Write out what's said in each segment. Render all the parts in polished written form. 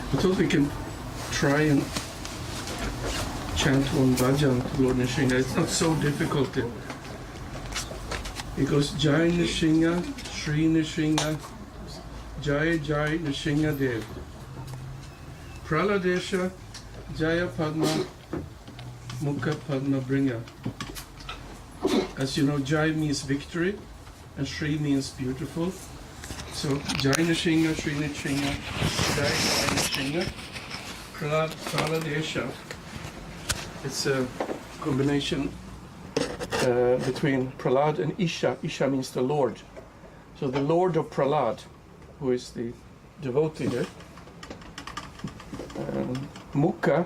I thought we can try and chant one bhajan to Lord Nrisimha. It's not so difficult. It goes Jai Nrisimha, Shri Nrisimha, Jai Jai Nrisimha Dev. Praladesha, Jaya Padma, Mukha Padma Bringa. As you know, Jai means victory and Shri means beautiful. So Jai Nrisimha, Shri Nrisimha, Jai Jai Nrisimha, Praladesha. It's a combination between Pralad and Isha. Isha means the Lord. So the Lord of Pralad, who is the devotee here. Mukha,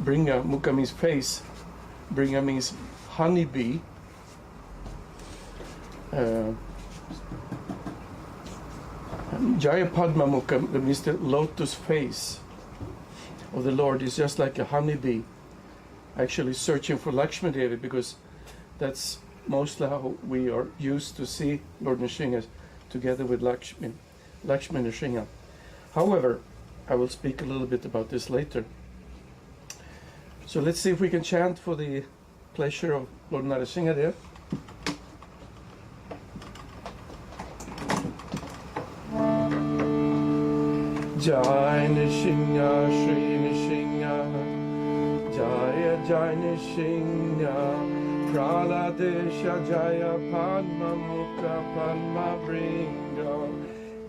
Bringa, Mukha means face. Bringa means honeybee. Jaya Padma Mukha, that means the lotus face of the Lord, is just like a honeybee actually searching for Lakshmi Devi, because that's mostly how we are used to see Lord Nrisimha, together with Lakshmi Nrisimha. However, I will speak a little bit about this later. So let's see if we can chant for the pleasure of Lord Nrisimha there. Jai Nrisimha, Shri Nrisimha, Jaya Jai Nrisimha, Praladesha Jaya Padma Mukha Padma Bringa.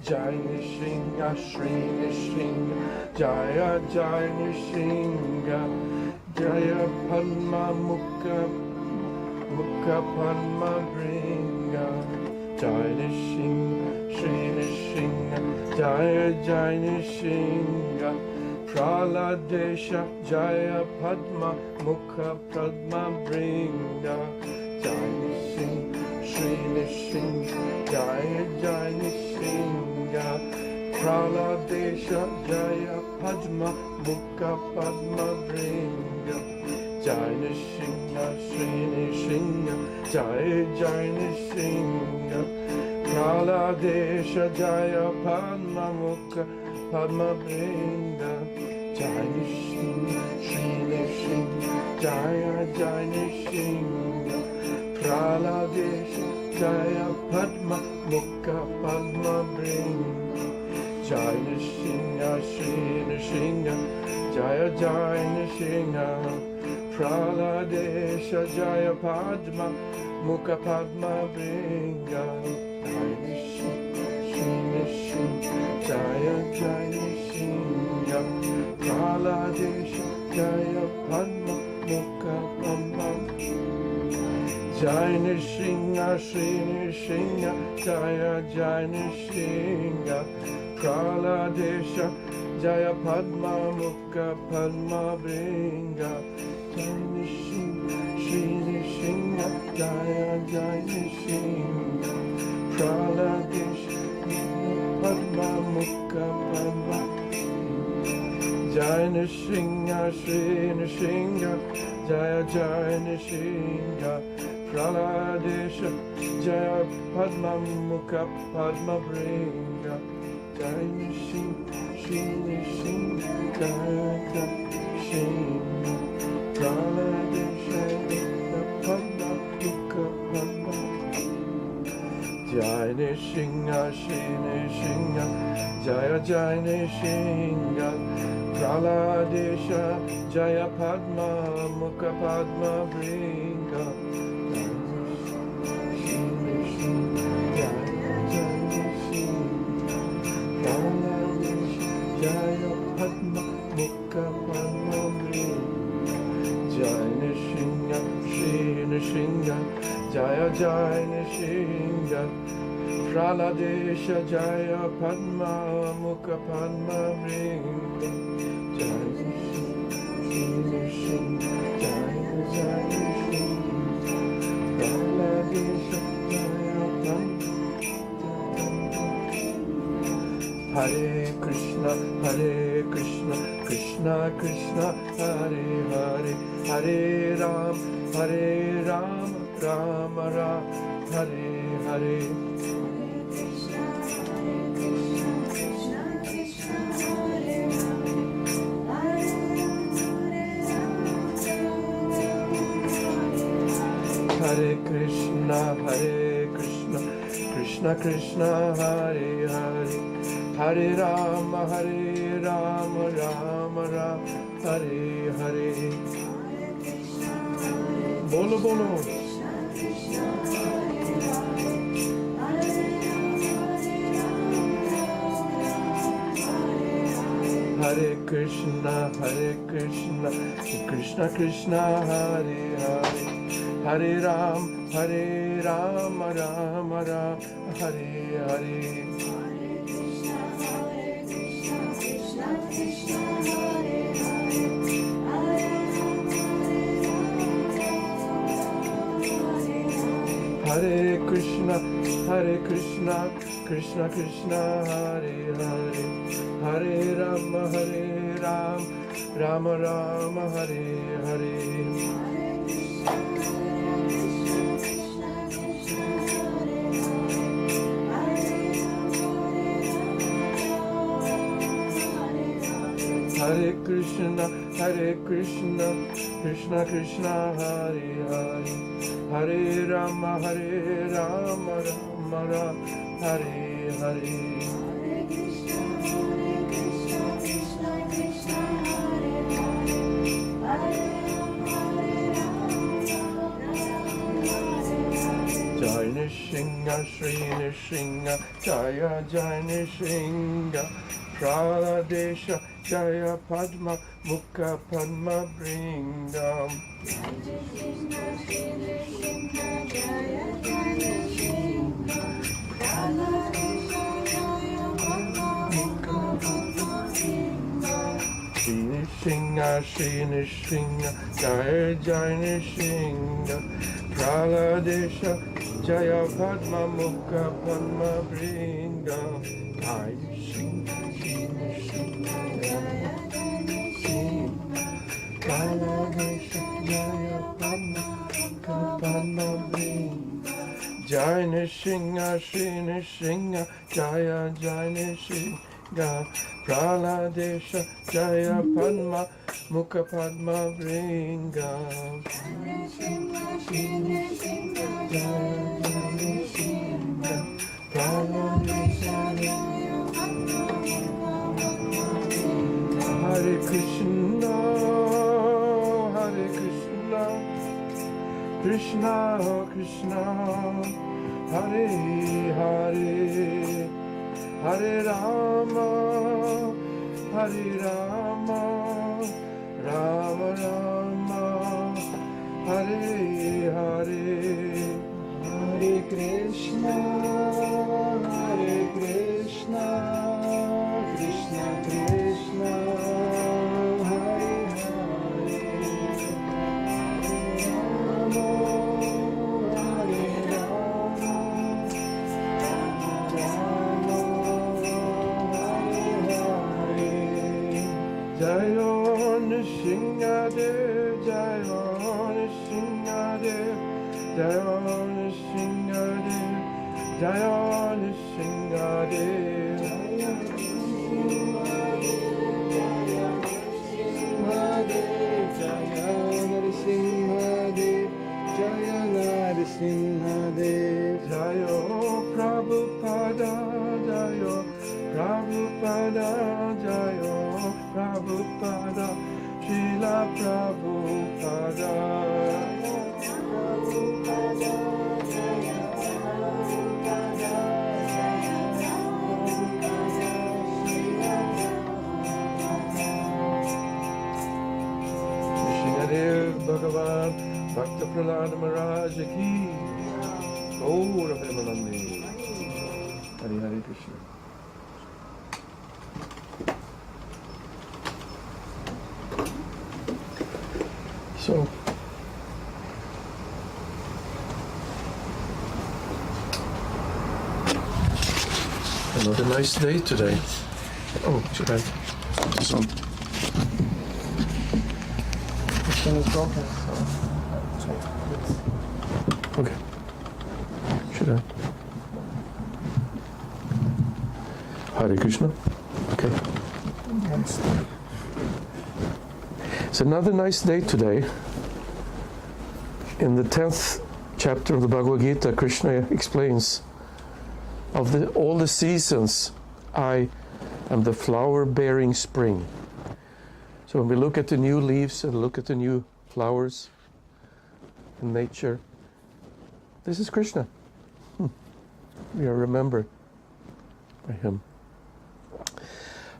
Jai Nrisimha, Shri Nrisimha, Jaya Jai Nrisimha, Jaya Padma Mukha Padma Bringa. Jai Nrisimha, Shri Nrisimha, Jaya Jai Nrisimha, Praladesha Jaya Padma Mukha Padma Bringa. Jai Nrisimha, Shri Nrisimha, Jaya Jai Nrisimha, Praladesha Jaya Padma Mukha Padma Bringa. Jai Nrisimha, Shri Nrisimha, Jaya Jai Nrisimha, Praladesha Jaya Padma Mukha Padma Bringa. Jai Nrisimha, Shri Nrisimha, Jaya Jai Nrisimha, Praladesha Jaya Padma Mukha Padma Bringa. Jai Nrisimha, Shri Nrisimha, Jaya Jai Nrisimha, Praladesha Jaya Padma Mukha Padma Bringa. Jai Nrisimha, Shri Nrisimha, Jaya Jai Nrisimha, Praladesha Jaya Padma Mukha Padma Bringa. Jai Nrisimha, Shri Nrisimha, Jaya Jai Nrisimha, Praladesha Jaya Padma Mukha Padma Bringa. Jai Nrisimha, Shri Nrisimha, Jaya Jai Nrisimha, Praladesha Padma Mukha Padma Bringa. Jai Nrisimha, Shri Nrisimha, Jaya Jai Nrisimha, Praladesha Jaya Padma Mukha Padma Bringa. Jai Nrisimha, Shri Nrisimha, Jaya Jai Nrisimha, Praladesha Padma Mukha Padma Bringa. Jai Nrisimha, Shri Nrisimha, Jaya Jai Nrisimha, Praladesha Jaya Padma Mukha Padma Bringa. Shri Nrisimha, Jaya Jai Nrisimha, Praladesha Jaya Padma Mukha Padma Bringa. Jai Nrisimha, Shri Nrisimha, Jaya Jai Nrisimha, Praladesha Jaya Padma Mukha Padma Bringa. Jai Nrisimha, Shri Nrisimha, Jaya Jai Nrisimha, Praladesha Jaya Padma. Hare Krishna, Hare Krishna, Krishna Krishna, Hare Hare, Hare Ram, Hare Ram, Ram Ram, Hare Hare. Hare Krishna, Krishna Krishna, Hare Krishna, Krishna Krishna, Hare Hare, Hare Rama, Rama Rama, Hare Hare. Bolo bolo. Hare Krishna, Krishna Krishna, Hare Hare, Hare Rama, Rama Rama, Hare Hare. Hare Krishna, Krishna Krishna, Hare Hare, Hare Rama, Rama Rama, Hare Hare. Hare Krishna, Krishna Krishna, Hare Hare, Hare Rama, Rama Rama, Hare Hare. Jai Nrisimha, Shri Nrisimha, Jaya Jai Nrisimha, Praladesha, Jaya Padma, Mukha Padma Bringam. Shri Nrisimha, Jaya Jai Nrisimha, Praladesha, Jaya Padma, Mukha Padma Bringam. Jai Nrisimha, Praladesha, Jaya Padma, Mukha Padma Bringam. Jai Nrisimha, Shri Nrisimha, Jaya Jai Nrisimha, Praladesha, Jaya Padma, Mukha Padma Bringam. Hare Krishna, Krishna Krishna, Hare Hare, Hare Rama, Rama Rama, Hare Hare. Hare Krishna, Krishna Krishna, Hare Hare, Jayo Nrisimha Dev, Jayo Nrisimha Dev, Jayo Nrisimha Dev, Jayo Nrisimha Dev, Jayo Nrisimha Dev, Jayo Nrisimha Dev, Jayo Prabhupada, Jayo Prabhupada, Jayo Prabhupada, Srila Prabhupada. Nrisimhadev Bhagavan Bhakta Prahlad Maharaj Ki Gaura Premanande. Hare Hare Krishna. So, another nice day today. Oh, should I? This one. This one is broken. Okay. Should I? Hare Krishna. Okay. It's another nice day today. In the 10th chapter of the Bhagavad Gita, Krishna explains, of all the seasons, I am the flower-bearing spring. So when we look at the new leaves and look at the new flowers in nature, this is Krishna. We are remembered by him.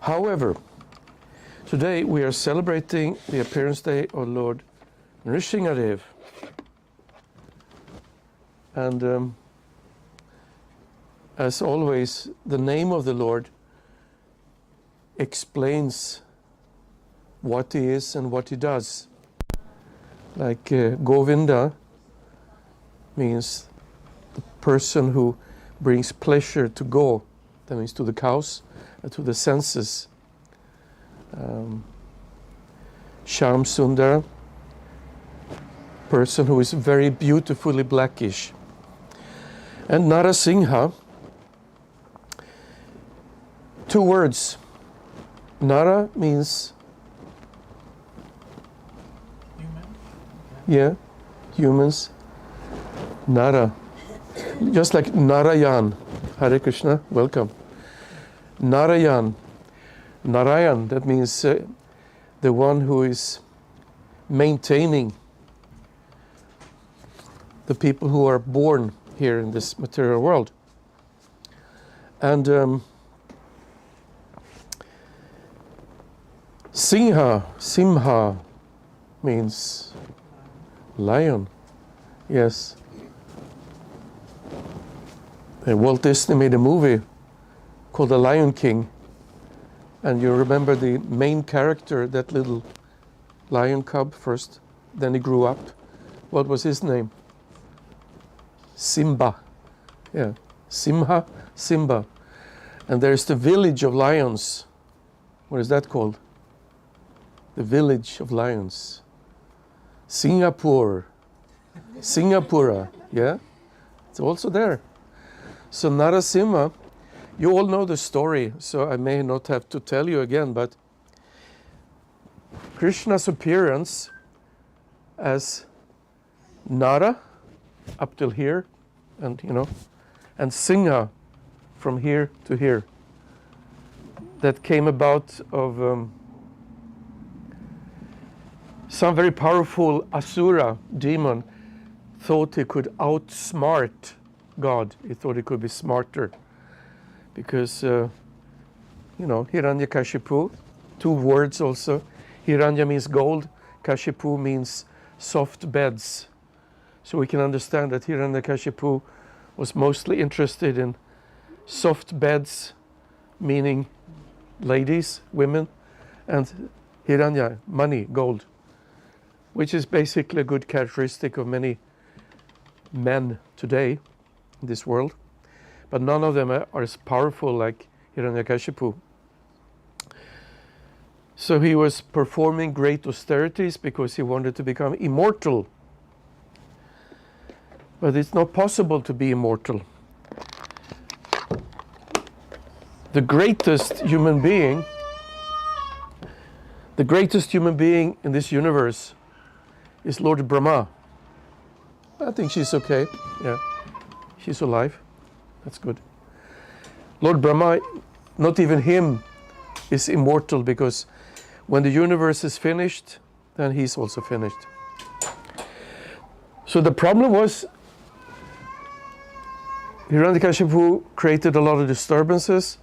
However, today we are celebrating the appearance day of Lord Nrisimha. And as always, the name of the Lord explains what he is and what he does. Like Govinda means the person who brings pleasure to go. That means to the cows and to the senses. Sham Sundara, person who is very beautifully blackish. And Nrisimha, two words. Nara means human. Yeah, humans. Nara, just like Narayan. Hare Krishna, welcome. Narayan, Narayan, that means the one who is maintaining the people who are born here in this material world. And Simha means lion. Yes. Walt Disney made a movie called The Lion King. And you remember the main character, that little lion cub first, then he grew up. What was his name? Simba. Yeah. Simha, Simba. And there's the village of lions. What is that called? The village of lions. Singapore. Singapura. Yeah? It's also there. So Nrisimha, you all know the story, so I may not have to tell you again, but Krishna's appearance as Nara up till here, and and Singha from here to here. That came about of some very powerful asura demon thought he could outsmart God. He thought he could be smarter because Hiranyakashipu, two words also. Hiranya means gold, Kashipu means soft beds. So we can understand that Hiranyakashipu was mostly interested in soft beds, meaning ladies, women, and Hiranya, money, gold, which is basically a good characteristic of many men today in this world. But none of them are as powerful like Hiranyakashipu. So he was performing great austerities because he wanted to become immortal. But it's not possible to be immortal. The greatest human being in this universe is Lord Brahma. I think she's okay. Yeah, she's alive. That's good. Lord Brahma, not even him is immortal, because when the universe is finished, then he's also finished. So the problem was Hiranyakashipu created a lot of disturbances.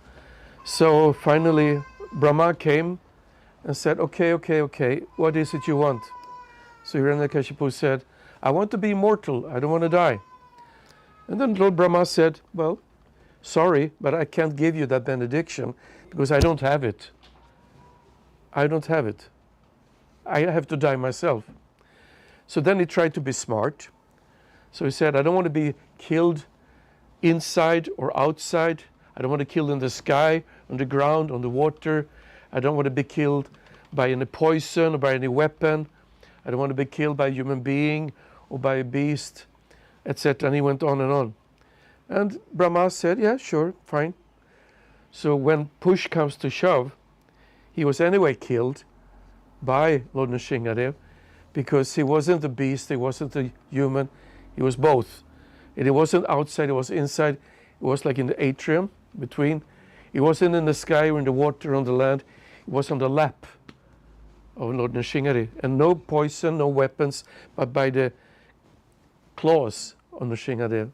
So finally Brahma came and said, okay, what is it you want? So Hiranyakashipu said, I want to be immortal, I don't want to die. And then Lord Brahma said, well, sorry, but I can't give you that benediction because I don't have it. I have to die myself. So then he tried to be smart. So he said, I don't want to be killed inside or outside. I don't want to be killed in the sky, on the ground, on the water. I don't want to be killed by any poison or by any weapon. I don't want to be killed by a human being or by a beast, etc. And he went on and on. And Brahma said, yeah, sure, fine. So when push comes to shove, he was anyway killed by Lord Nrisimha, because he wasn't a beast, he wasn't a human, He was both. And it wasn't outside, it was inside. It was like in the atrium between. It wasn't in the sky or in the water on the land. It was on the lap of Lord Nrisimha. And no poison, no weapons, but by the claws on Nrisimha.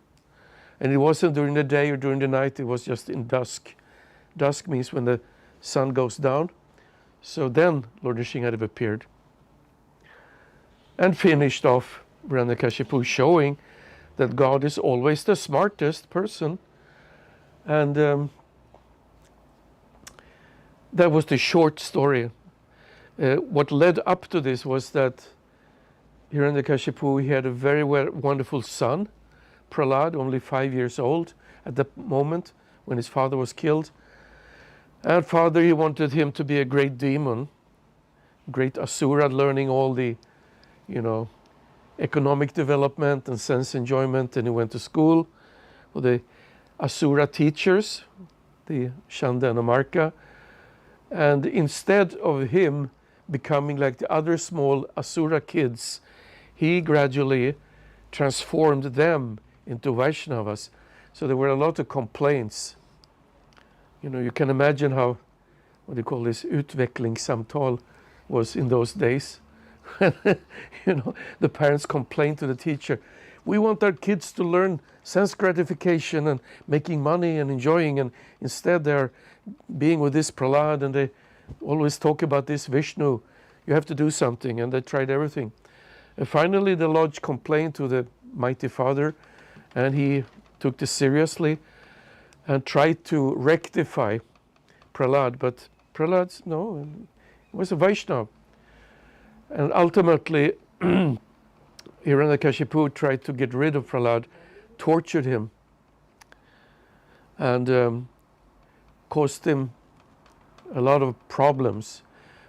And it wasn't during the day or during the night, it was just in dusk. Dusk means when the sun goes down. So then Lord Nrisimha appeared and finished off Hiranyakashipu, showing that God is always the smartest person. And that was the short story. What led up to this was that Hiranyakashipu, he had a very wonderful son, Prahlad, only 5 years old at the moment when his father was killed. And father, he wanted him to be a great demon, great asura, learning all the, economic development and sense enjoyment. And he went to school for the asura teachers, the Chanda and Amarka. And instead of him becoming like the other small asura kids, he gradually transformed them into Vaishnavas. So there were a lot of complaints. You can imagine how, what do you call this, utvecklingssamtal was in those days. The parents complained to the teacher, we want our kids to learn sense gratification and making money and enjoying, and instead they're being with this Prahlad and they always talk about this Vishnu. You have to do something, and they tried everything. And finally the lodge complained to the mighty father, and he took this seriously and tried to rectify Prahlad, but Prahlad, no, he was a Vaishnava. And ultimately, Hiranyakashipu tried to get rid of Prahlad, tortured him, and caused him a lot of problems.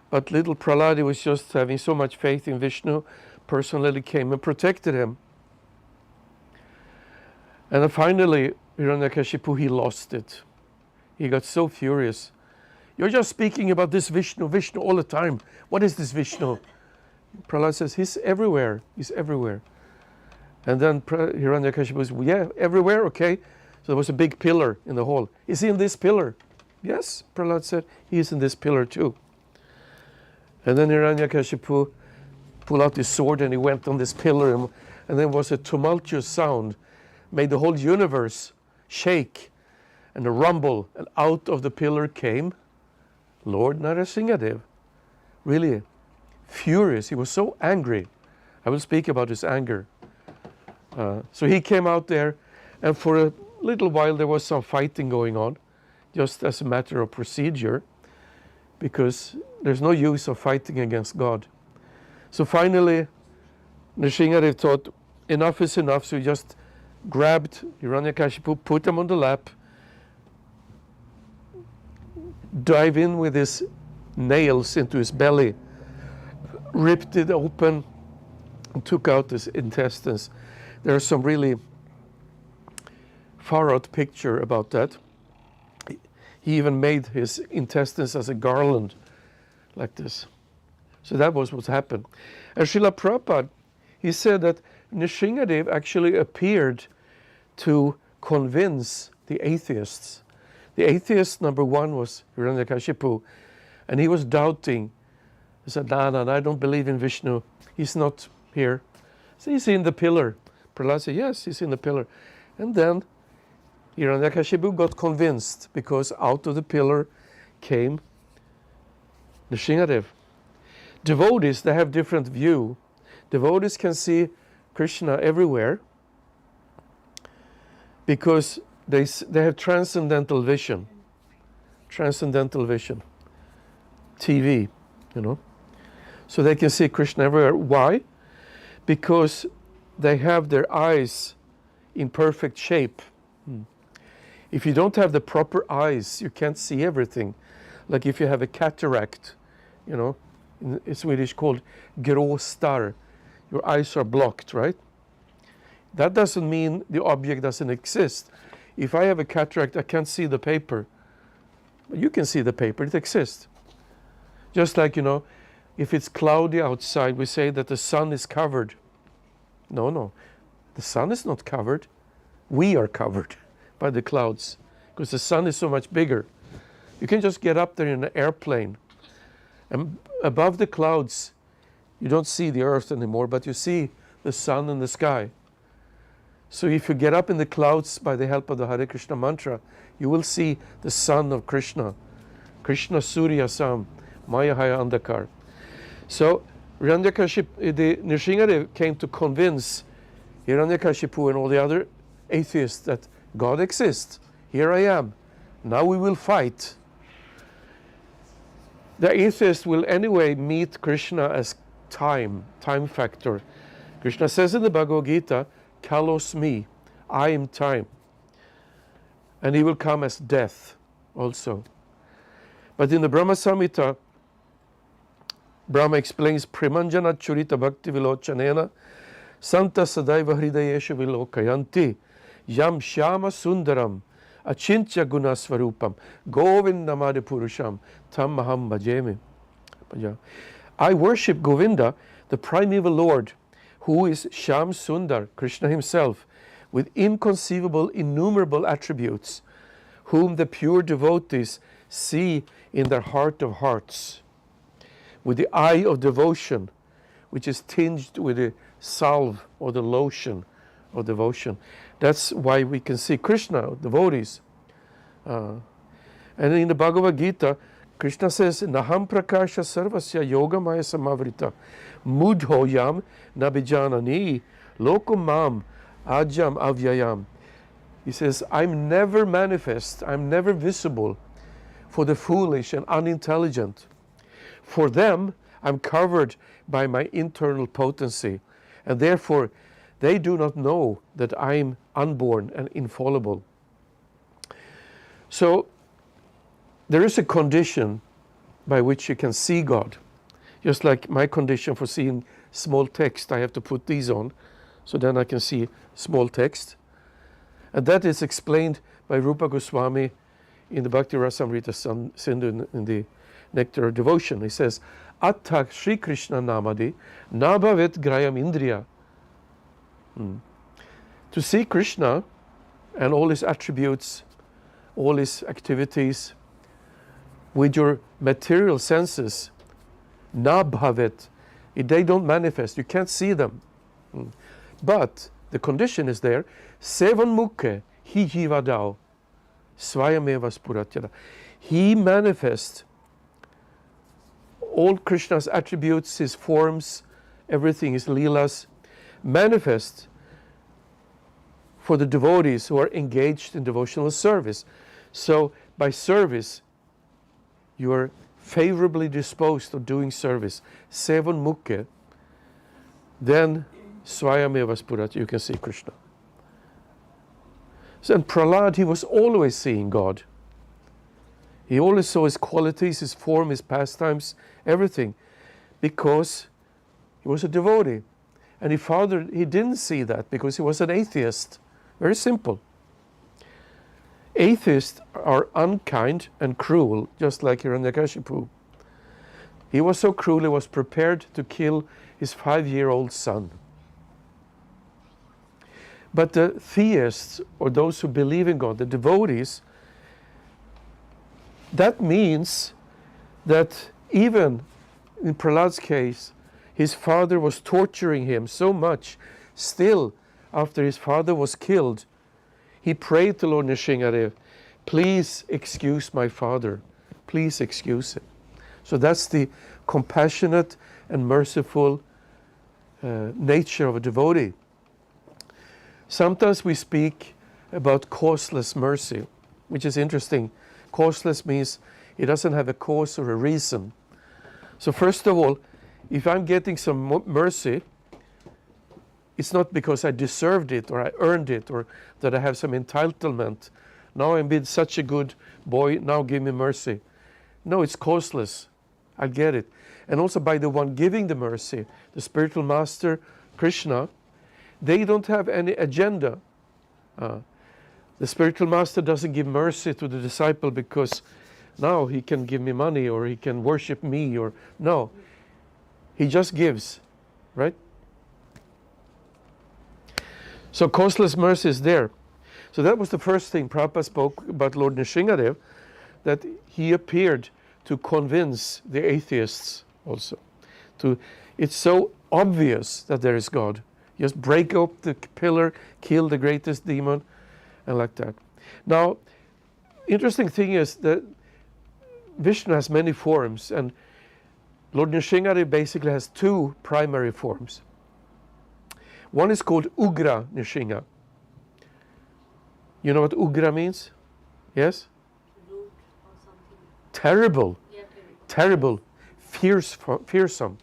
But little Prahlad, he was just having so much faith in Vishnu, personally came and protected him. And then finally, Hiranyakashipu, he lost it. He got so furious. You're just speaking about this Vishnu all the time. What is this Vishnu? Prahlad says, he's everywhere. He's everywhere. And then Hiranyakashipu says, yeah, everywhere, okay. So there was a big pillar in the hall. Is he in this pillar? Yes, Prahlad said, he is in this pillar too. And then Hiranyakashipu pulled out his sword and he went on this pillar, and there was a tumultuous sound, made the whole universe shake and a rumble, and out of the pillar came Lord Nrisimha, really furious. He was so angry. I will speak about his anger. So he came out there, and for a little while there was some fighting going on, just as a matter of procedure, because there's no use of fighting against God. So finally Nrisimha thought enough is enough, so he just grabbed Hiranyakashipu, put him on the lap, dive in with his nails into his belly, ripped it open, and took out his intestines. There's some really far out picture about that. He even made his intestines as a garland, like this. So that was what happened. And Srila Prabhupada, he said that Nrisimha actually appeared to convince the atheists. The atheist number one was Hiranyakashipu, and he was doubting. He said, no, I don't believe in Vishnu. He's not here. So he's in the pillar. Prahlad said, yes, he's in the pillar. And then Hiranyakashipu got convinced, because out of the pillar came Nrisimha. Devotees, they have different view. Devotees can see Krishna everywhere because they have transcendental vision. Transcendental vision. TV, So they can see Krishna everywhere. Why? Because they have their eyes in perfect shape. If you don't have the proper eyes, you can't see everything. Like if you have a cataract, in Swedish called grå starr, your eyes are blocked, right? That doesn't mean the object doesn't exist. If I have a cataract, I can't see the paper. You can see the paper, it exists. Just like, if it's cloudy outside, we say that the sun is covered. No. The sun is not covered. We are covered by the clouds because the sun is so much bigger. You can just get up there in an airplane, and above the clouds you don't see the earth anymore, but you see the sun and the sky. So if you get up in the clouds by the help of the Hare Krishna mantra, you will see the sun of Krishna. Krishna Surya Sam, Maya Haya Andakar. So Hiranyakashipu, the Nrisimha came to convince Hiranyakashipu and all the other atheists that God exists. Here I am. Now we will fight. The atheist will anyway meet Krishna as time factor. Krishna says in the Bhagavad Gita, Kalos me, I am time. And he will come as death also. But in the Brahma Samhita, Brahma explains Premanjana Churita Bhakti Vilochanena Santa Sadaiva Hridayesha Vilokayanti Yam Shama Sundaram Achintya Guna Svarupam Govindamadi Purusham Tam Maham Bhajemi. I worship Govinda, the primeval Lord, who is Sham Sundar, Krishna himself, with inconceivable, innumerable attributes, whom the pure devotees see in their heart of hearts, with the eye of devotion, which is tinged with the salve or the lotion of devotion. That's why we can see Krishna, devotees. And in the Bhagavad Gita, Krishna says, Naham prakasha sarvasya yogamaya samavrita mudhoyam nabijanani lokumam ajam avyayam. He says, I'm never manifest, I'm never visible for the foolish and unintelligent. For them, I'm covered by my internal potency, and therefore they do not know that I'm unborn and infallible. So there is a condition by which you can see God. Just like my condition for seeing small text, I have to put these on, so then I can see small text. And that is explained by Rupa Goswami in the Bhakti Rasamrita Sindhu in the Nectar of Devotion. He says, Atta Sri Krishna Namadi Nabhavet Grayam Indriya. To see Krishna and all his attributes, all his activities, with your material senses, Nabhavet, they don't manifest, you can't see them. But the condition is there, Sevan Mukhe, Hi Jivadao, Swayameva Spuratyada. He manifests all Krishna's attributes, his forms, everything, his leelas, manifest for the devotees who are engaged in devotional service. So by service, you are favorably disposed of doing service. Sevan Mukhe, then Swayameva Spurat, you can see Krishna. So in Prahlad, he was always seeing God. He always saw his qualities, his form, his pastimes, everything, because he was a devotee. And he didn't see that because he was an atheist. Very simple. Atheists are unkind and cruel, just like Hiranyakashipu. He was so cruel, he was prepared to kill his 5-year-old son. But the theists, or those who believe in God, the devotees, that means that even in Prahlad's case, his father was torturing him so much. Still, after his father was killed, he prayed to Lord Nrisimha, please excuse my father. Please excuse him. So that's the compassionate and merciful nature of a devotee. Sometimes we speak about causeless mercy, which is interesting. Causeless means it doesn't have a cause or a reason. So first of all, if I'm getting some mercy, it's not because I deserved it or I earned it or that I have some entitlement. Now I'm being such a good boy, now give me mercy. No, it's causeless. I get it. And also by the one giving the mercy, the spiritual master, Krishna, they don't have any agenda. The spiritual master doesn't give mercy to the disciple because now he can give me money or he can worship me or no. He just gives, right? So causeless mercy is there. So that was the first thing Prabhupada spoke about Lord Nrsimhadev, that he appeared to convince the atheists also. It's so obvious that there is God. Just break up the pillar, kill the greatest demon, and like that. Now, interesting thing is that Vishnu has many forms, and Lord Nrsimhadev basically has two primary forms. One is called Ugra Nrsimha. You know what Ugra means? Yes? Rude or something. Terrible. Yeah, Terrible. Fearsome.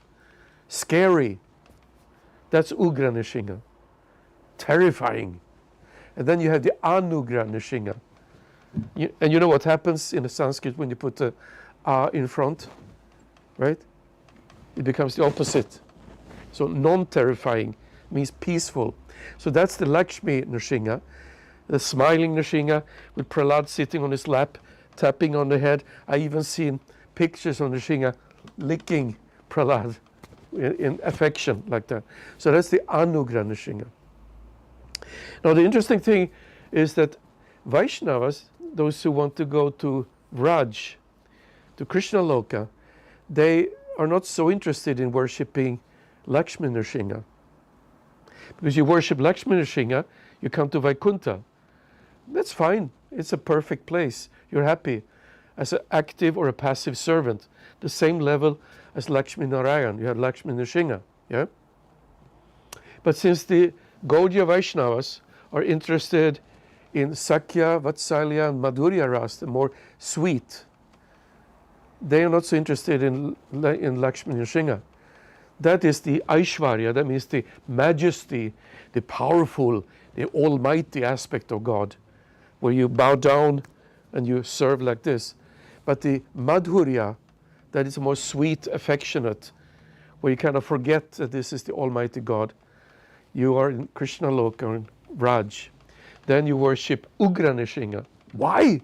Scary. That's Ugra Nrsimha. Terrifying. And then you have the Anugra Nrsimha. And you know what happens in the Sanskrit when you put the A in front? Right? It becomes the opposite. So non-terrifying means peaceful. So that's the Lakshmi Nrsimha, the smiling Nrsimha with Prahlad sitting on his lap, tapping on the head. I even seen pictures of Nrsimha licking Prahlad in affection like that. So that's the Anugra Nrsimha. Now the interesting thing is that Vaishnavas, those who want to go to Vraj, to Krishna Loka, they are not so interested in worshipping Lakshmi Nrsimha. Because you worship Lakshmi Nrsimha, you come to Vaikuntha. That's fine. It's a perfect place. You're happy as an active or a passive servant. The same level as Lakshmi Narayan. You have Lakshmi Nrsimha. Yeah? But since the Gaudiya Vaishnavas are interested in Sakya, Vatsalya, and Madhurya Ras, the more sweet, they are not so interested in Lakshmi Nrsimha. That is the Aishwarya, that means the majesty, the powerful, the almighty aspect of God, where you bow down and you serve like this. But the Madhurya, that is more sweet, affectionate, where you kind of forget that this is the almighty God. You are in Krishna Loka or in Raj. Then you worship Ugra Nrsimha. Why?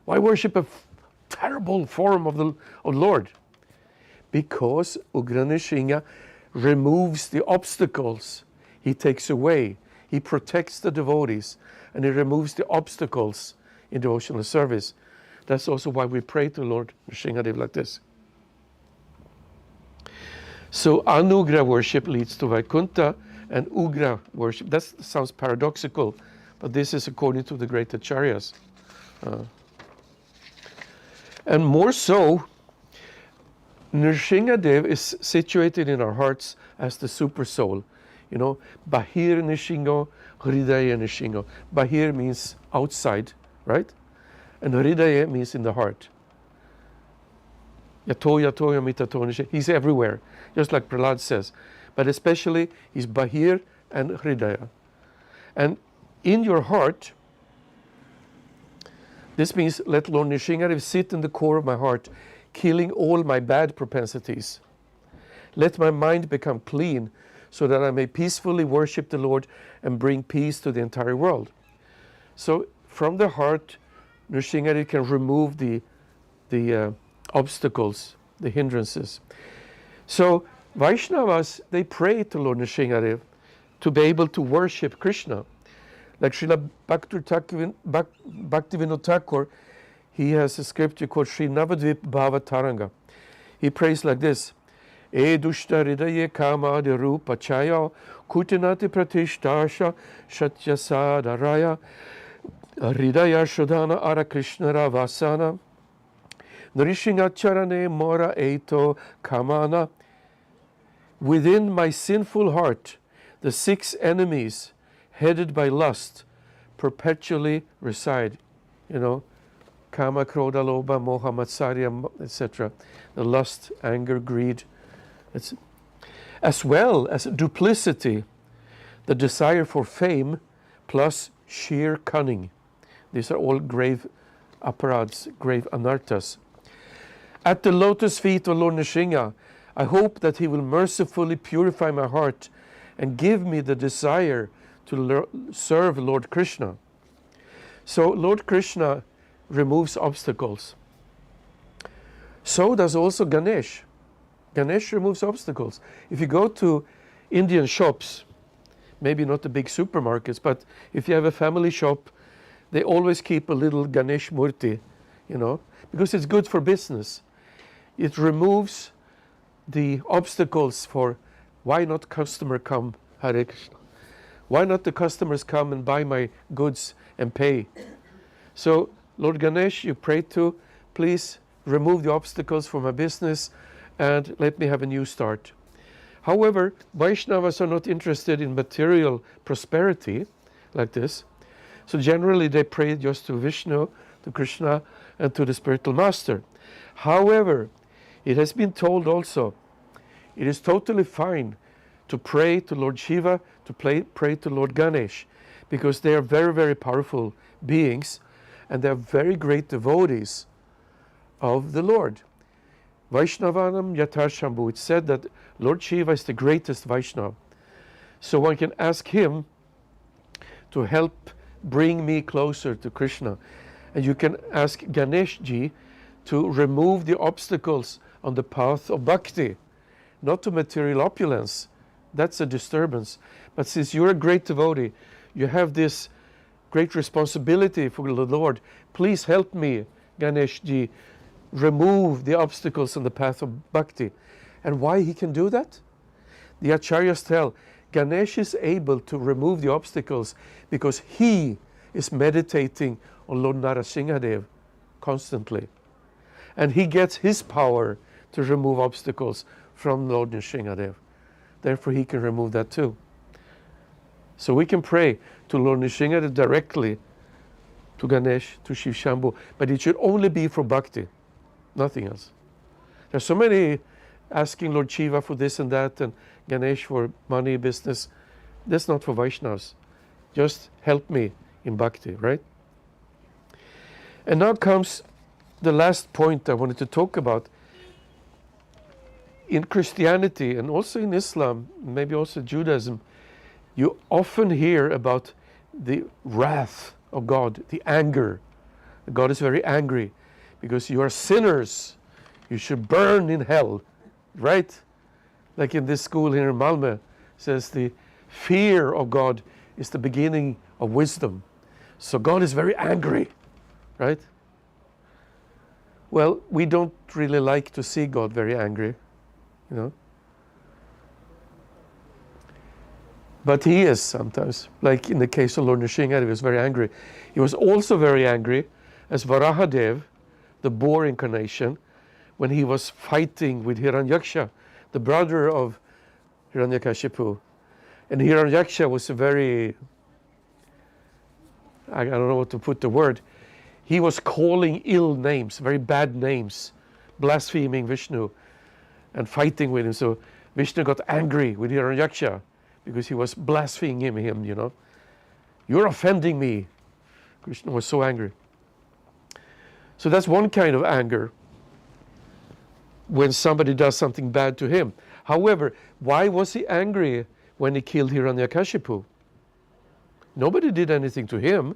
Why worship a terrible form of the Lord? Because Ugra Nrsimha removes the obstacles. He takes away. He protects the devotees. And he removes the obstacles in devotional service. That's also why we pray to Lord Nrsimhadev like this. So Anugra worship leads to Vaikuntha, and Ugra worship, that sounds paradoxical, but this is according to the great acharyas. And more so, Nrsimhadev is situated in our hearts as the super soul. You know, Bahir Nrsimha, Hridaya Nrsimha. Bahir means outside, right? And Hridaya means in the heart. Yato Yato Yamitato Nrsimha. He's everywhere, just like Prahlad says. But especially, he's Bahir and Hridaya. And in your heart, this means let Lord Nrsimhadev sit in the core of my heart, killing all my bad propensities. Let my mind become clean so that I may peacefully worship the Lord and bring peace to the entire world. So from the heart, Nrsimhadev can remove the obstacles, the hindrances. So Vaishnavas, they pray to Lord Nrsimhadev to be able to worship Krishna. Like Srila Bhaktivinoda Thakur, he has a scripture called Sri Navadvip Bhava Taranga. He prays like this: E dushta hridaye kama de rupa chaya kutinati pratishtasha shatya sadaraya hridaya shodhana ara krishna ravasana nrishinacharane mora eito kamana. Within my sinful heart, the 6 enemies headed by lust perpetually reside. You know, Kama, Krodha, Lobha, Moha, Matsarya, etc. The lust, anger, greed. As well as duplicity, the desire for fame, plus sheer cunning. These are all grave aparads, grave anarthas. At the lotus feet of Lord Nrsimha, I hope that he will mercifully purify my heart and give me the desire to serve Lord Krishna. So Lord Krishna removes obstacles. So does also Ganesh. Ganesh removes obstacles. If you go to Indian shops, maybe not the big supermarkets, but if you have a family shop, they always keep a little Ganesh Murti, because it's good for business. It removes the obstacles for why not customer come, Hare Krishna. Why not the customers come and buy my goods and pay? So, Lord Ganesh, you pray to, please remove the obstacles for my business and let me have a new start. However, Vaishnavas are not interested in material prosperity like this. So generally they pray just to Vishnu, to Krishna, and to the spiritual master. However, it has been told also, it is totally fine to pray to Lord Shiva, to pray to Lord Ganesh, because they are very, very powerful beings, and they are very great devotees of the Lord. Vaishnavanam Yatar Shambhu. It's said that Lord Shiva is the greatest Vaishnava. So one can ask him to help bring me closer to Krishna. And you can ask Ganeshji to remove the obstacles on the path of bhakti, not to material opulence. That's a disturbance. But since you're a great devotee, you have this great responsibility for the Lord. Please help me, Ganeshji, remove the obstacles on the path of bhakti. And why he can do that? The acharyas tell, Ganesh is able to remove the obstacles because he is meditating on Lord Nrisimha constantly. And he gets his power to remove obstacles from Lord Nrisimha. Therefore he can remove that too. So we can pray to Lord Nrisimha directly, to Ganesh, to Shiv Shambhu, but it should only be for bhakti, nothing else. There's so many asking Lord Shiva for this and that, and Ganesh for money, business. That's not for Vaishnavas. Just help me in bhakti, right? And now comes the last point I wanted to talk about. In Christianity and also in Islam, maybe also Judaism, you often hear about the wrath of God, the anger. God is very angry because you are sinners. You should burn in hell, right? Like in this school here in Malmö, says the fear of God is the beginning of wisdom. So God is very angry, right? Well, we don't really like to see God very angry, But he is sometimes, like in the case of Lord Nrisimha, he was very angry. He was also very angry as Varahadev, the boar incarnation, when he was fighting with Hiranyaksha, the brother of Hiranyakashipu. And Hiranyaksha was a very, I don't know what to put the word, he was calling ill names, very bad names, blaspheming Vishnu and fighting with him. So Vishnu got angry with Hiranyaksha because he was blaspheming him, You're offending me. Krishna was so angry. So that's one kind of anger, when somebody does something bad to him. However, why was he angry when he killed Hiranyakashipu? Nobody did anything to him,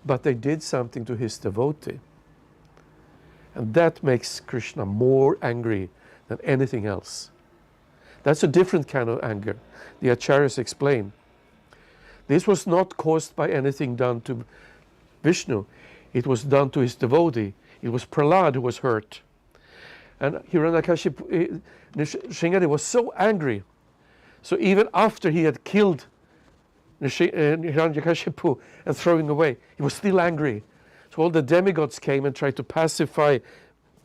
but they did something to his devotee. And that makes Krishna more angry than anything else. That's a different kind of anger. The acharyas explain. This was not caused by anything done to Vishnu. It was done to his devotee. It was Prahlad who was hurt. And Hiranyakashipu, Nrisimha was so angry. So even after he had killed Hiranyakashipu and throwing away, he was still angry. So all the demigods came and tried to pacify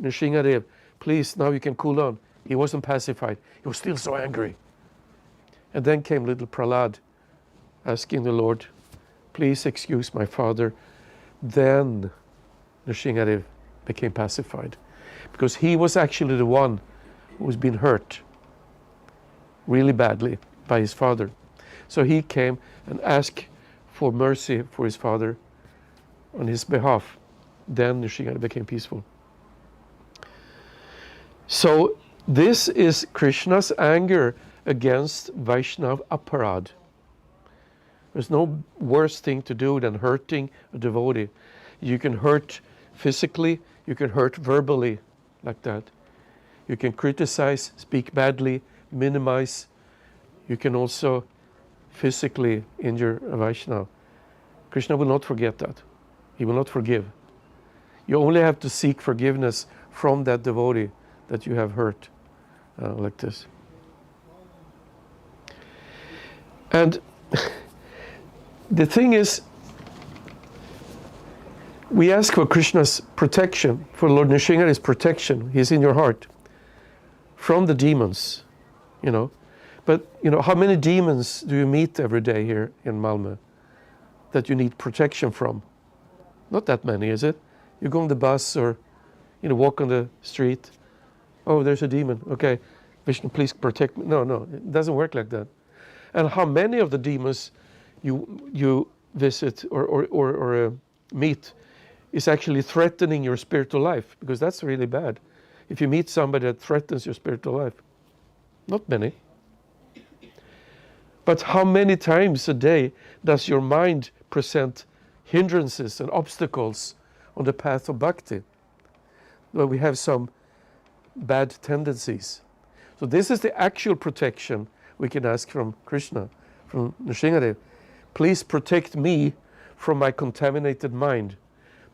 Nrisimha. Please, now you can cool down. He wasn't pacified. He was still so angry. And then came little Prahlad asking the Lord, please excuse my father. Then Nrisimha became pacified, because he was actually the one who was being hurt really badly by his father. So he came and asked for mercy for his father on his behalf. Then Nrisimha became peaceful. So this is Krishna's anger against Vaishnava aparad. There's no worse thing to do than hurting a devotee. You can hurt physically, you can hurt verbally like that. You can criticize, speak badly, minimize. You can also physically injure a Vaishnava, Krishna will not forget that. He will not forgive. You only have to seek forgiveness from that devotee that you have hurt, like this. And the thing is, we ask for Krishna's protection, for Lord Nrsimha's protection. He's in your heart from the demons, you know. But, you know, how many demons do you meet every day here in Malmö that you need protection from? Not that many, is it? You go on the bus or, you know, walk on the street. Oh, there's a demon. Okay, Vishnu, please protect me. No, it doesn't work like that. And how many of the demons you visit or meet is actually threatening your spiritual life? Because that's really bad. If you meet somebody that threatens your spiritual life. Not many. But how many times a day does your mind present hindrances and obstacles on the path of bhakti, where we have some bad tendencies? So this is the actual protection we can ask from Krishna, from Nrsimhadev. Please protect me from my contaminated mind.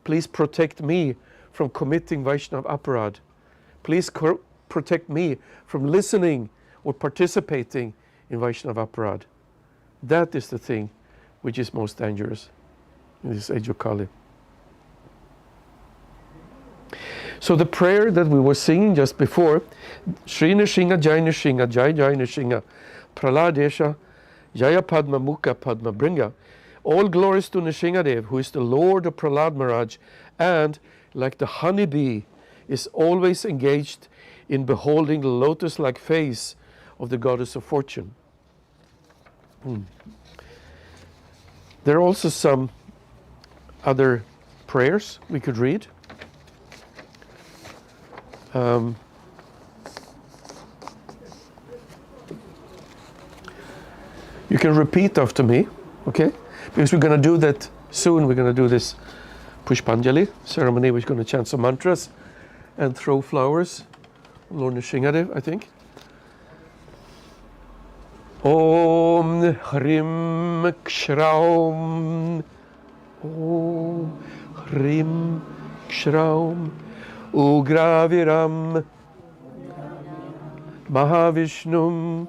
Please protect me from committing Vaishnava aparad. Please protect me from listening or participating in Vaishnava aparad. That is the thing which is most dangerous in this age of Kali. So the prayer that we were singing just before, Shri Nrsimha Jai Nrsimha Jai Jai Nrsimha Praladesha Jaya Padma Mukha Padma Bringa. All glories to Nrsimhadev, who is the Lord of Prahlad Maharaj, and like the honeybee is always engaged in beholding the lotus-like face of the goddess of fortune. There are also some other prayers we could read. You can repeat after me, okay? Because we're going to do that soon. We're going to do this Pushpanjali ceremony. We're going to chant some mantras and throw flowers. Lord Nrsimhadev, I think. Om Hrim Kshraum. Om Hrim Kshraum. Ugraviram Mahavishnum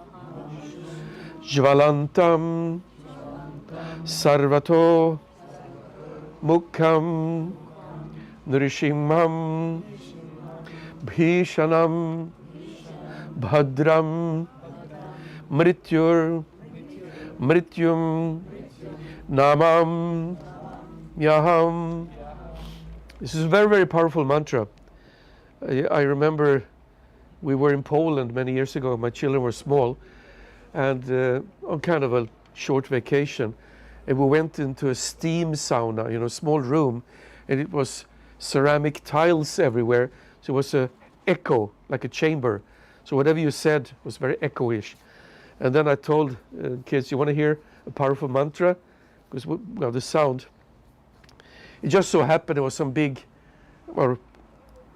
Jvalantam Sarvato Mukham Nrisimham Bhishanam Bhadram Mrityur Mrityum Namam Yaham. This is a very, very powerful mantra. I remember we were in Poland many years ago. My children were small, and on kind of a short vacation, and we went into a steam sauna, you know, small room, and it was ceramic tiles everywhere, so it was a echo, like a chamber. So whatever you said was very echo-ish. And then I told kids, you want to hear a powerful mantra? Because, well, the sound. It just so happened there was some big or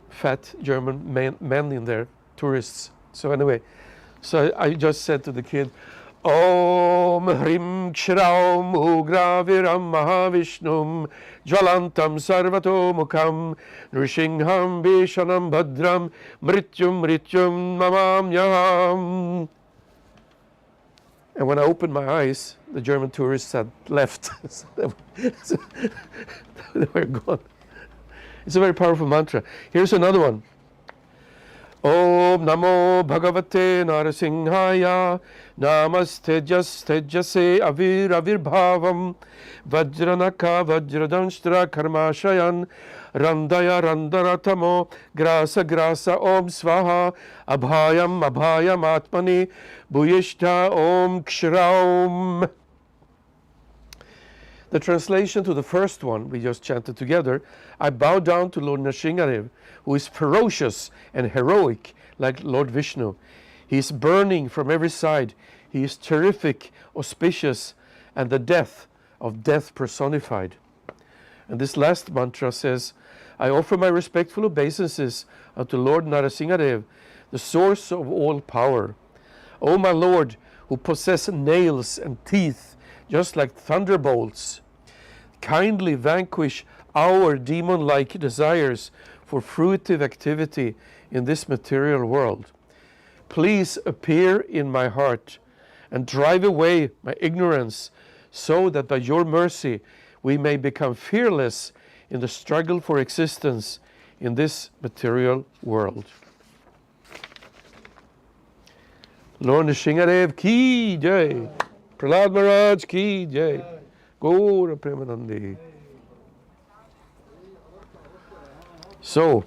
fat German men in there, tourists. So anyway, so I just said to the kid, Om Hrim Kshraum Ugraviram Mahavishnum Jvalantam Sarvato Mukham Nrisimham Bhishanam Bhadram Mrityum Mrityum Mamam Yaham. And when I opened my eyes, the German tourists had left. They were gone. It's a very powerful mantra. Here's another one. Om Namo Bhagavate Narasimhaya Namaste Jase Avir Avirbhavam Vajranaka Vajradanstra Karmashayan Randaya Randaratamo Grasa Grasa Om Swaha Abhayam Abhayam Atmani Bhuyishta Om Kshraum. The translation to the first one we just chanted together, I bow down to Lord Nrsimhadev, who is ferocious and heroic like Lord Vishnu. He is burning from every side. He is terrific, auspicious, and the death of death personified. And this last mantra says, I offer my respectful obeisances unto Lord Nrsimhadev, the source of all power. O my Lord, who possess nails and teeth just like thunderbolts, kindly vanquish our demon-like desires for fruitive activity in this material world. Please appear in my heart and drive away my ignorance, so that by your mercy we may become fearless in the struggle for existence in this material world. Lord Nrisimha ki jai. Prahlad Maharaj ki jai. Gaura Premanandi. So,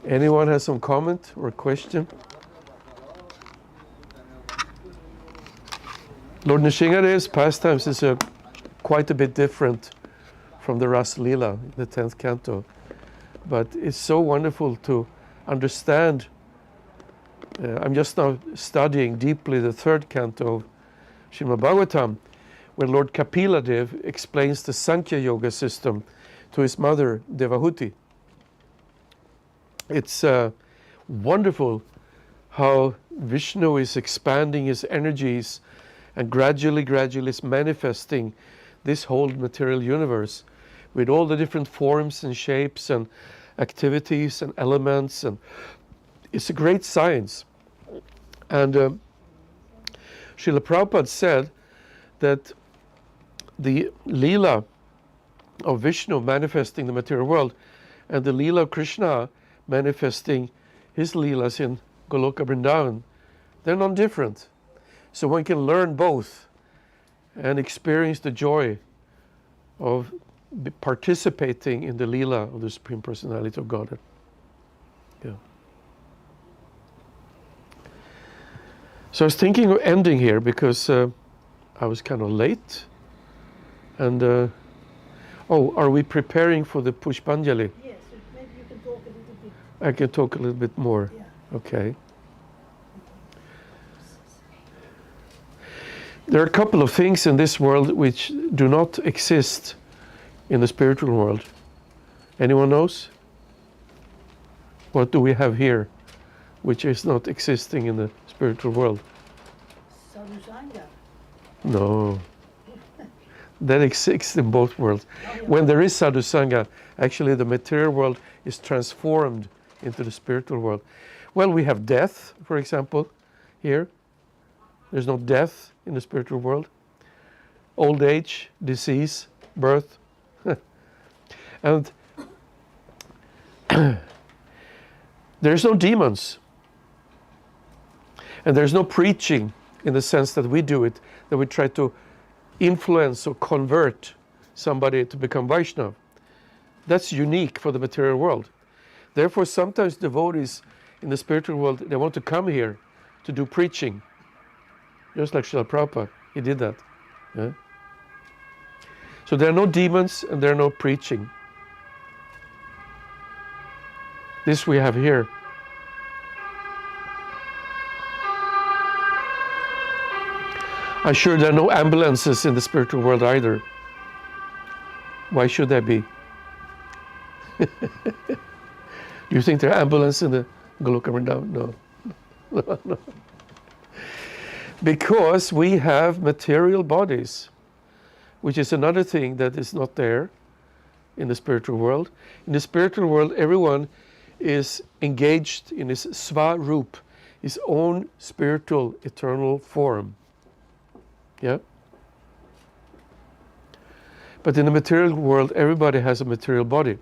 anyone has some comment or question? Lord Nrisimha's pastimes is quite a bit different from the Ras Lila in the 10th canto. But it's so wonderful to understand. I'm just now studying deeply the 3rd canto of Srimad Bhagavatam, where Lord Kapila explains the Sankhya Yoga system to his mother Devahuti. It's wonderful how Vishnu is expanding his energies and gradually is manifesting this whole material universe with all the different forms and shapes and activities and elements, and it's a great science. And Srila Prabhupada said that the Leela of Vishnu manifesting the material world and the Leela of Krishna manifesting his Leelas in Goloka Vrindavan, they're non-different. So one can learn both and experience the joy of participating in the Leela of the Supreme Personality of Godhead. Yeah. So I was thinking of ending here because I was kind of late. And, are we preparing for the Pushpanjali? Yes, maybe you can talk a little bit. I can talk a little bit more. Yeah. Okay. There are a couple of things in this world which do not exist in the spiritual world. Anyone knows? What do we have here which is not existing in the spiritual world? Sadhusanga. No. That exists in both worlds. Oh, yeah. When there is sadhusanga, actually the material world is transformed into the spiritual world. Well, we have death, for example, here. There's no death in the spiritual world. Old age, disease, birth. And there's no demons. And there's no preaching in the sense that we do it, that we try to influence or convert somebody to become Vaishnava. That's unique for the material world. Therefore, sometimes devotees in the spiritual world, they want to come here to do preaching. Just like Srila Prabhupada, he did that. Yeah? So there are no demons and there are no preaching. This we have here. I'm sure there are no ambulances in the spiritual world either. Why should there be? Do you think there are ambulances in the Goloka Vrindavan? No. No. Because we have material bodies, which is another thing that is not there in the spiritual world. In the spiritual world, everyone is engaged in his Swarup, his own spiritual eternal form. Yeah? But in the material world, everybody has a material body.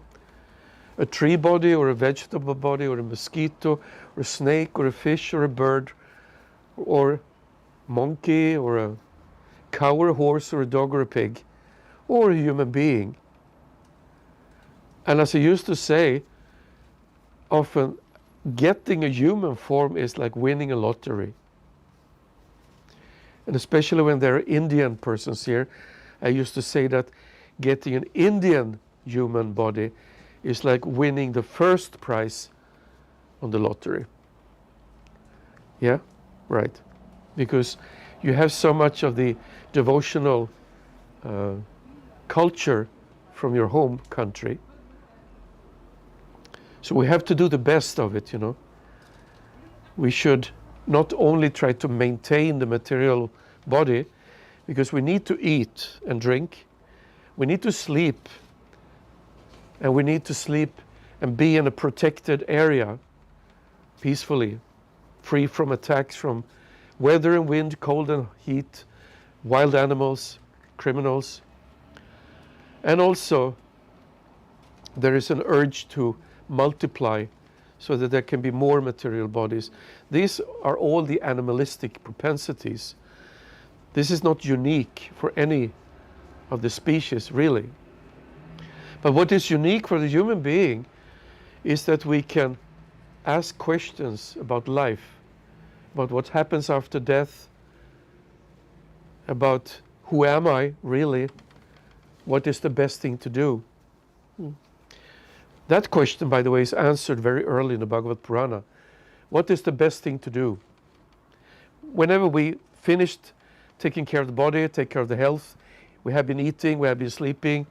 A tree body, or a vegetable body, or a mosquito, or a snake, or a fish, or a bird, or monkey, or a cow, or a horse, or a dog, or a pig, or a human being. And as I used to say, often getting a human form is like winning a lottery. And especially when there are Indian persons here, I used to say that getting an Indian human body is like winning the first prize on the lottery. Yeah, right. Because you have so much of the devotional culture from your home country. So we have to do the best of it, you know. We should not only try to maintain the material body, because we need to eat and drink, we need to sleep, and we need to sleep and be in a protected area peacefully, free from attacks from weather and wind, cold and heat, wild animals, criminals. And also, there is an urge to multiply so that there can be more material bodies. These are all the animalistic propensities. This is not unique for any of the species, really. But what is unique for the human being is that we can ask questions about life, about what happens after death, about who am I really, what is the best thing to do. That question, by the way, is answered very early in the Bhagavad Purana. What is the best thing to do? Whenever we finished taking care of the body, take care of the health, we have been eating, we have been sleeping,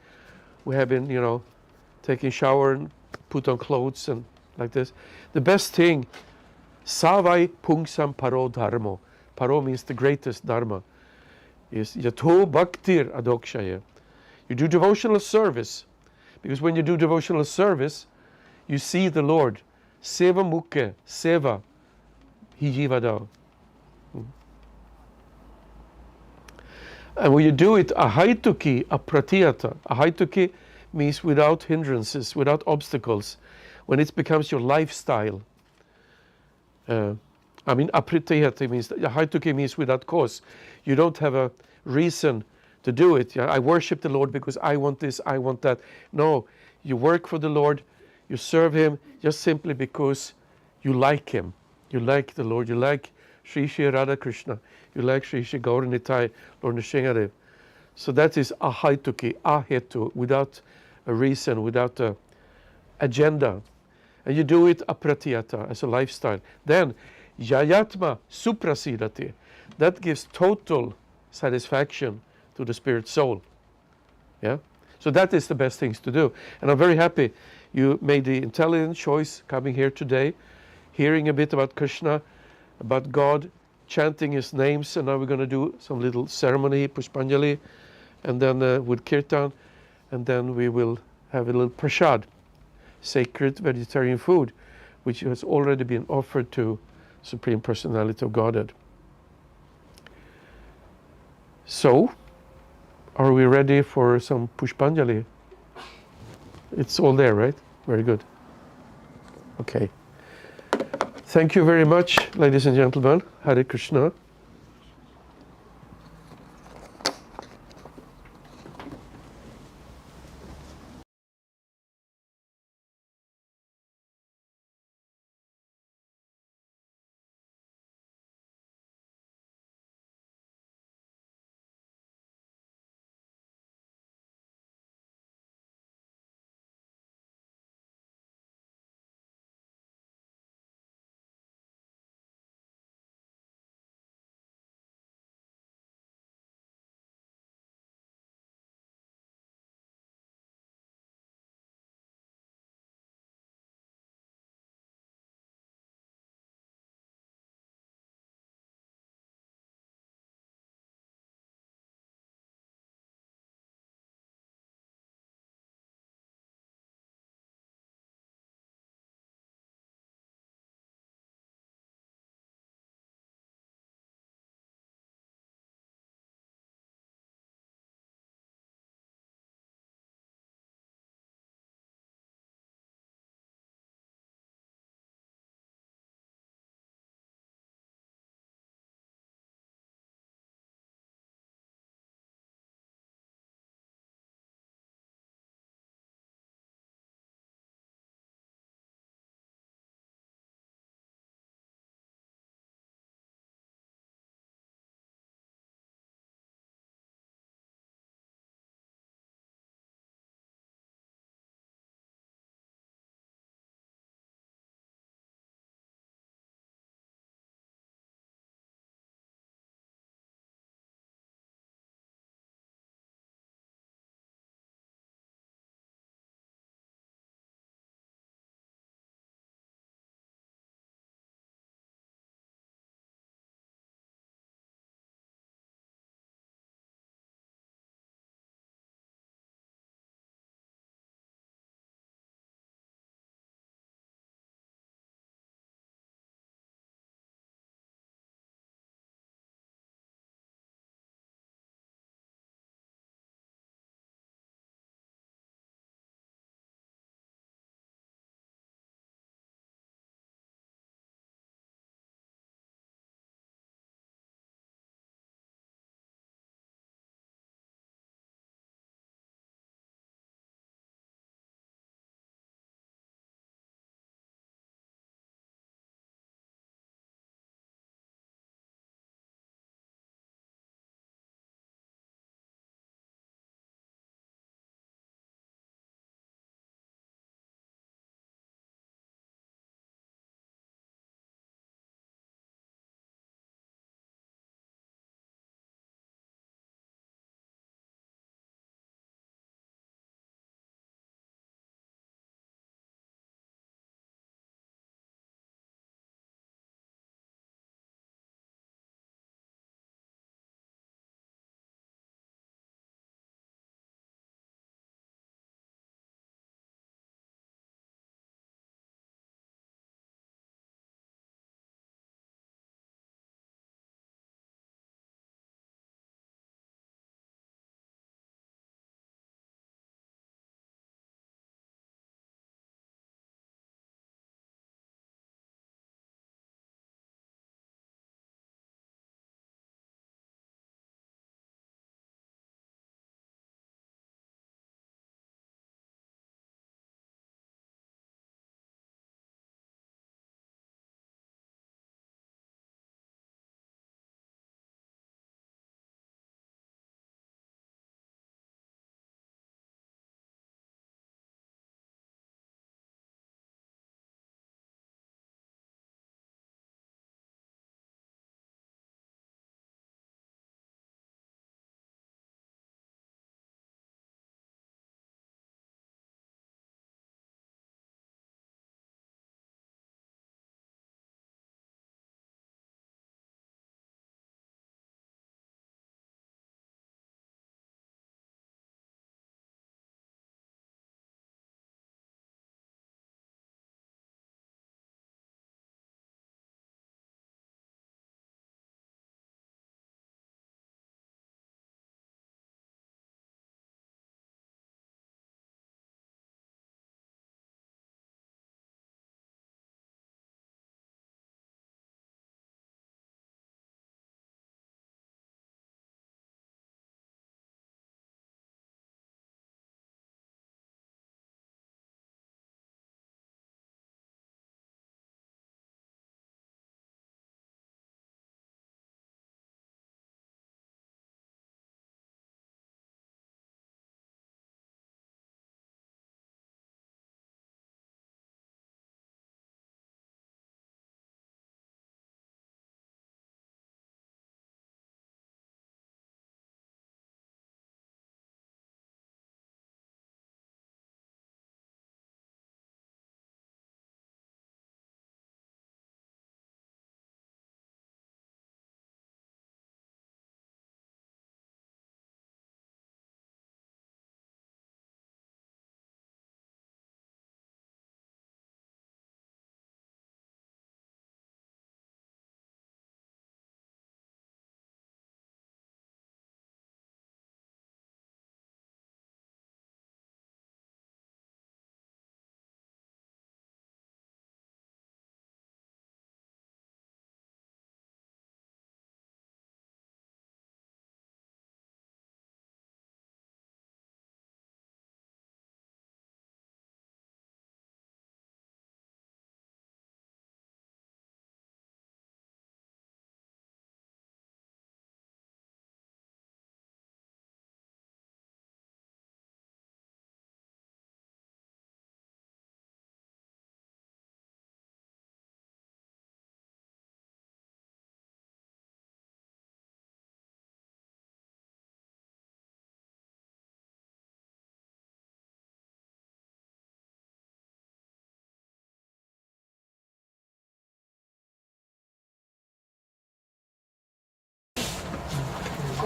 we have been, taking shower and put on clothes and like this. The best thing, savai pungsam paro dharmo. Paro means the greatest dharma. Is yato bhaktir adokshaya. You do devotional service, because when you do devotional service, you see the Lord. Seva mukhe, seva, hijivada. And when you do it ahaituki apratiyata, ahaituki means without hindrances, without obstacles, when it becomes your lifestyle. Apratiyata means, ahaituki means without cause. You don't have a reason to do it. I worship the Lord because I want this, I want that. No, you work for the Lord, you serve Him just simply because you like Him. You like the Lord, you like Sri Sri Radha Krishna, you like Sri Sri Gauranitai, Lord Nrsimhadev. So that is ahaituki, ahetu, without a reason, without a agenda. And you do it apratiyata, as a lifestyle. Then, yayatma suprasidati, that gives total satisfaction to the spirit soul. Yeah? So that is the best things to do. And I'm very happy you made the intelligent choice coming here today, hearing a bit about Krishna, about God, chanting His names, and now we're going to do some little ceremony, Pushpanjali, and then with Kirtan, and then we will have a little prasad, sacred vegetarian food, which has already been offered to Supreme Personality of Godhead. So, are we ready for some Pushpanjali? It's all there, right? Very good. Okay. Thank you very much, ladies and gentlemen. Hare Krishna.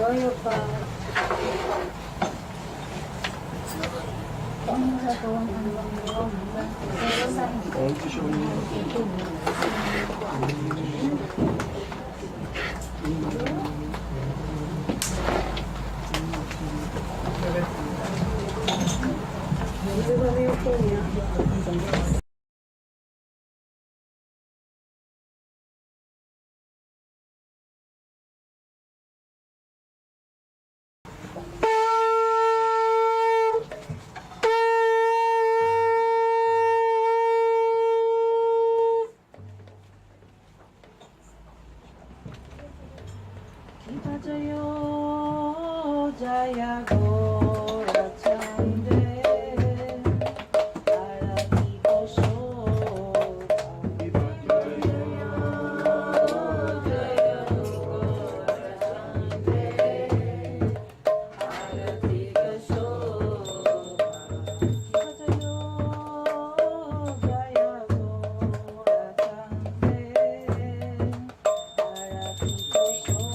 Enjoy your bath. Om Kishore. Everybody okay, yeah? Jaya Gora Chande Arati Goshoda Jaya Gora Chande Arati Goshoda Jaya Gora Chande Arati Goshoda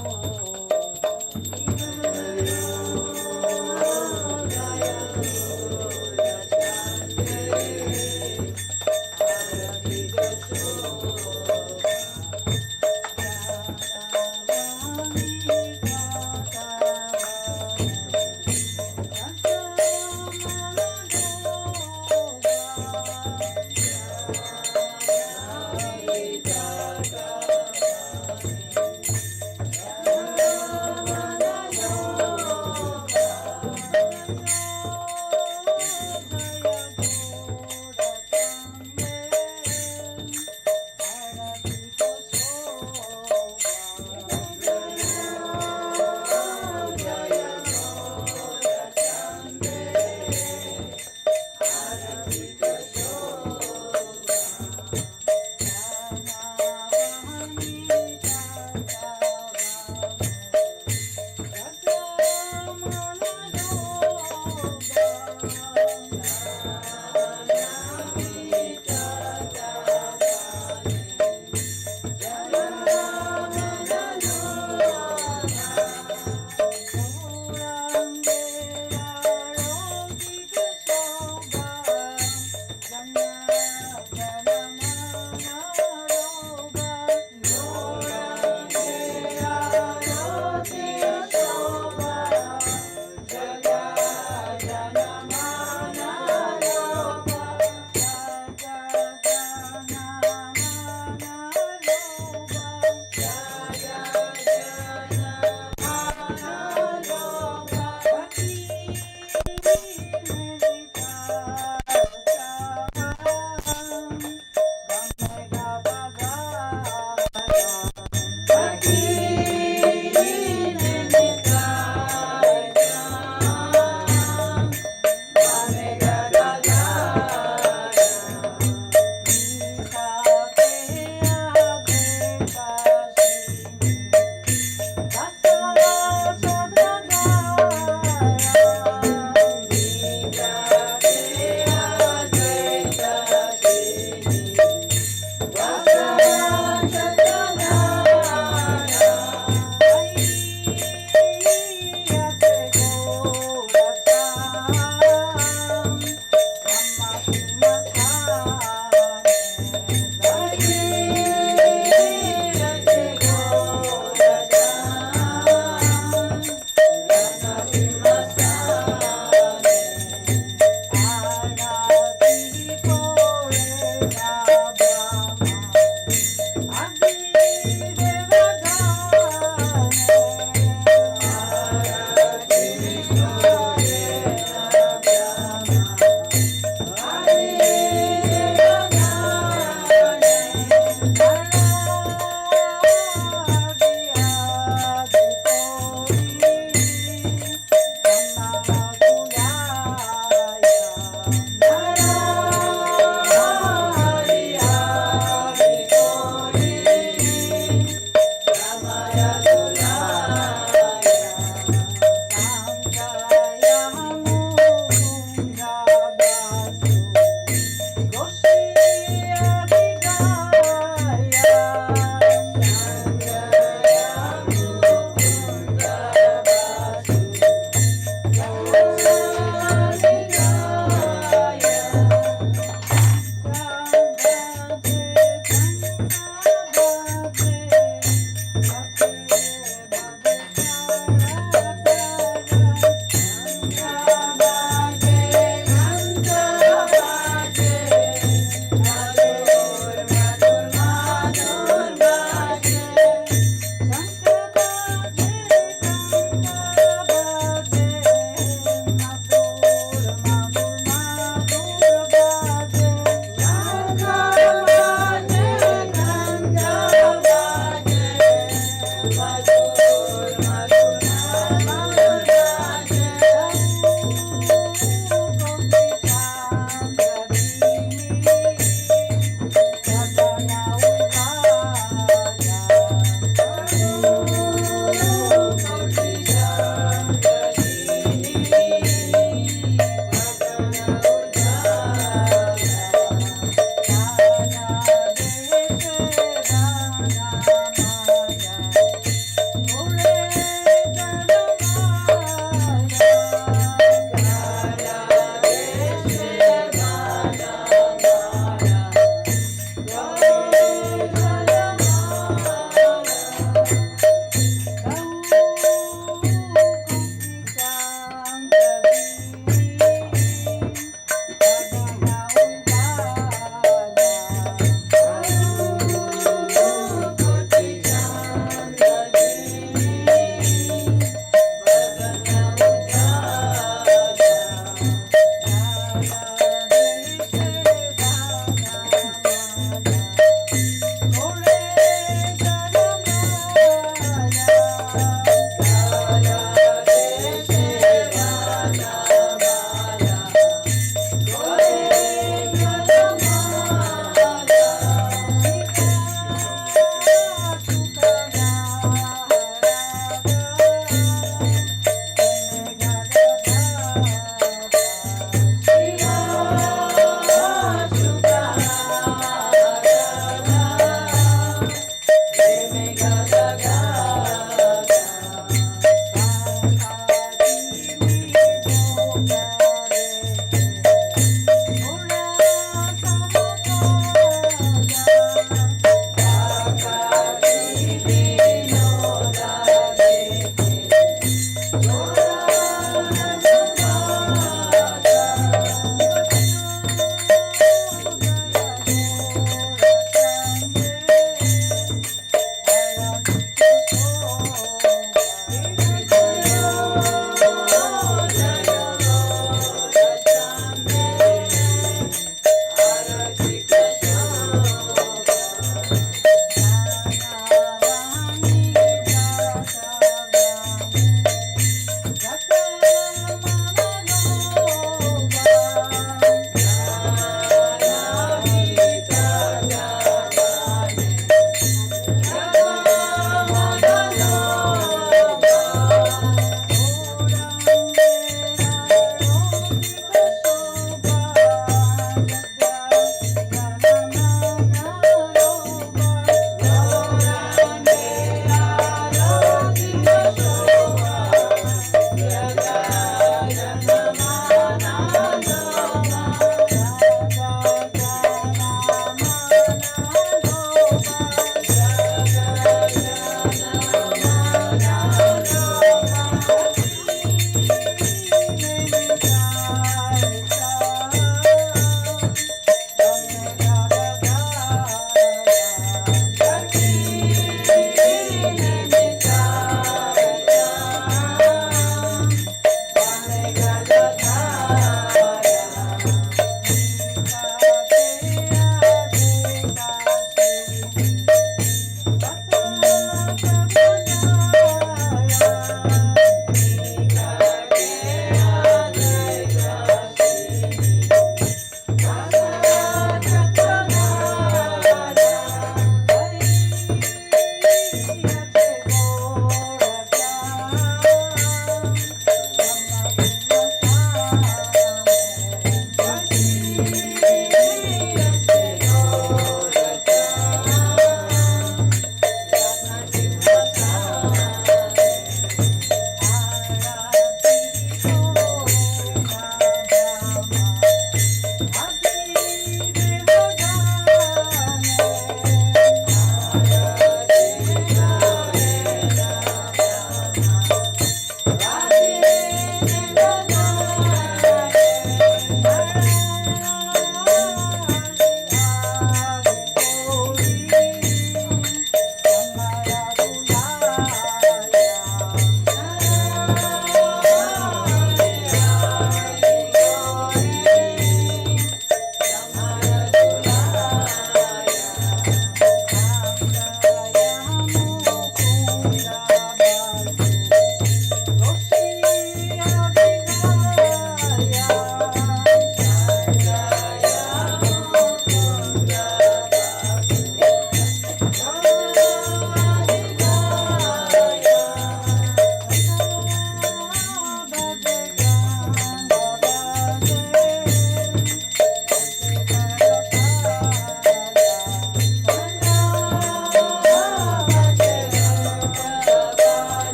Bye.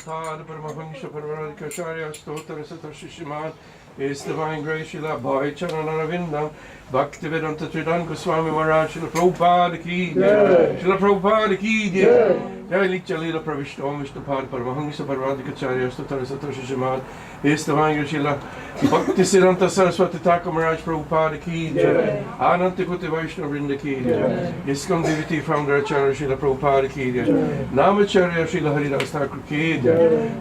Prabhupada Paramahansa Paramahansa Stotra Satashishiman His Divine Grace Srila Bhai Charanaravinda Bhaktivedanta Tridan Goswami Maharaj Srila Prabhupada Ki Jai Srila Prabhupada Ki Jai Jai Nitya Leela Pravishta Om Vishnupad Paramahansa Paramahansa Stotra Satashishiman His Divine Grace Srila Bhaktisiddhanta Saraswati Thakur Maharaj Prabhupada Ki Jai Ananta Kuti Vaishnava Vrinda Ki Jai ISKCON Devotee Founder Acharya Srila Prabhupada Ki Jai Namacharya Srila Haridas Thakur Ki Jai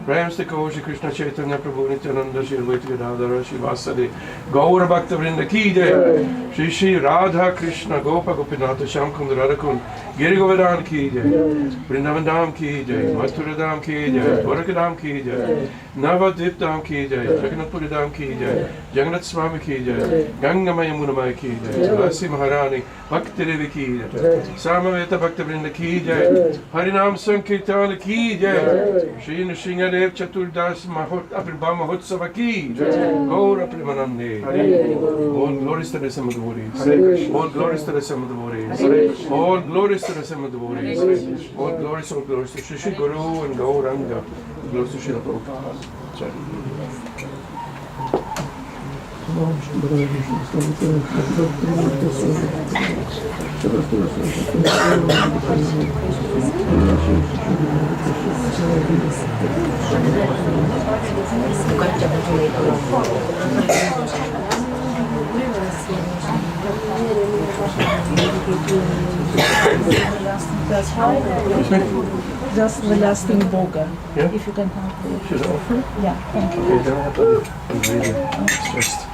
Prem Stikho Shri Krishna Chaitanya Prabhu Nityananda Shri Advaita Gadadhara Shri Vasadi Gaura Bhakta Vrinda Ki Jai Shri Shri Radha Krishna Gopa Gopinatha Shamkund Radhakund Giri Govardhan Ki Jai Vrindavan Dham Ki Jai Mathura Dham Ki Jai Dwaraka Dham Ki Jai Navadvip Dham Ki Jai Jagannath Puri Dham Ki Jai Jagannath Swami Ki Jai Ganga Maya Munamaya Ki Jai Tulasi Maharani Bhakti Devi Ki Jai Samaveta Bhakta Vrinda Ki Jai Harinam Sankirtana Ki Jai Shri Nrsimha Chaturdas Abhirbha Mahotsava Ki Jai Gaura Premanande All glories to the Samadhuris All glories to the Samadhuris All glories to the Samadhuris All glories to Shri Shri Guru and Gauranga Glories to Srila Prabhupada Jai Just the lasting boga. Yeah? If you can help me. Should I offer? Yeah, thank you. Okay, then I have to read it first.